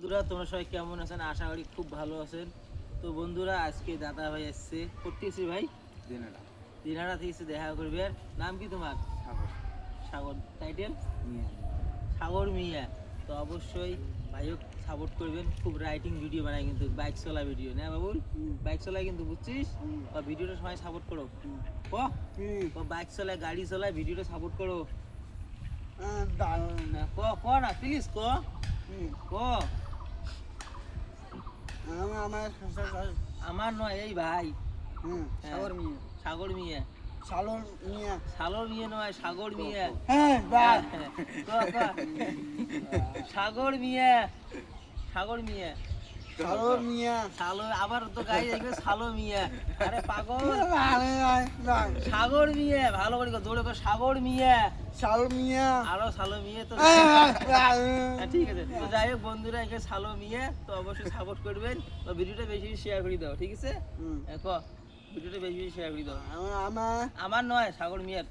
বন্ধুরা তোমরা সবাই কেমন আছেন? আশা করি খুব ভালো আছেন। তো বন্ধুরা আজকে দাদা ভাই আসছে করতেছি ভাই দিনারা থেকে এসে দেখা করবে। নাম কি তোমার? সাগর। টাইটেল সাগর মিয়া। তো অবশ্যই ভাইও সাপোর্ট করবেন। খুব রাইটিং ভিডিও বানায় কিন্তু বাইক চলা ভিডিও না বাবুল? বাইক চলায় কিন্তু বুঝছিস? বা ভিডিওটা সবাই সাপোর্ট করো। ক বাইক চলায় গাড়ি চলায় ভিডিওটা সাপোর্ট করো। ক ক না প্লিজ ক ক আমার নয় এই ভাই সাগর মিয়া। সাগর মিয়া সাগর মিয়া নয় সাগর মিয়া। ক ক সাগর মিয়া সাগর মিয়া সালো আবার তো গাই দেখবে সালো মিয়া। আরে পাগল সাগর মিয়া ভালো করে দৌড়ে কর সাগর মিয়া আরো সালো মিয়া তো ঠিক আছে। তো যাই হোক বন্ধুরা এখানে সালো মিয়া তো অবশ্যই সাপোর্ট করবেন। তো ভিডিওটা বেশি বেশি শেয়ার করে দাও ঠিক আছে? ক ভিডিওটা বেশি বেশি শেয়ার করে দাও। আমার নয় সাগর মিয়ার।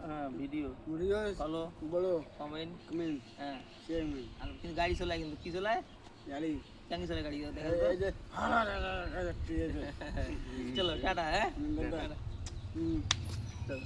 নাম ভিডিও ফলো কমেন্ট হ্যাঁ। আর কিন্তু গাড়ি চলায় কিন্তু কি চলায়? কেন চলে গাড়ি দেখা চলো টাটা হ্যাঁ। চলো।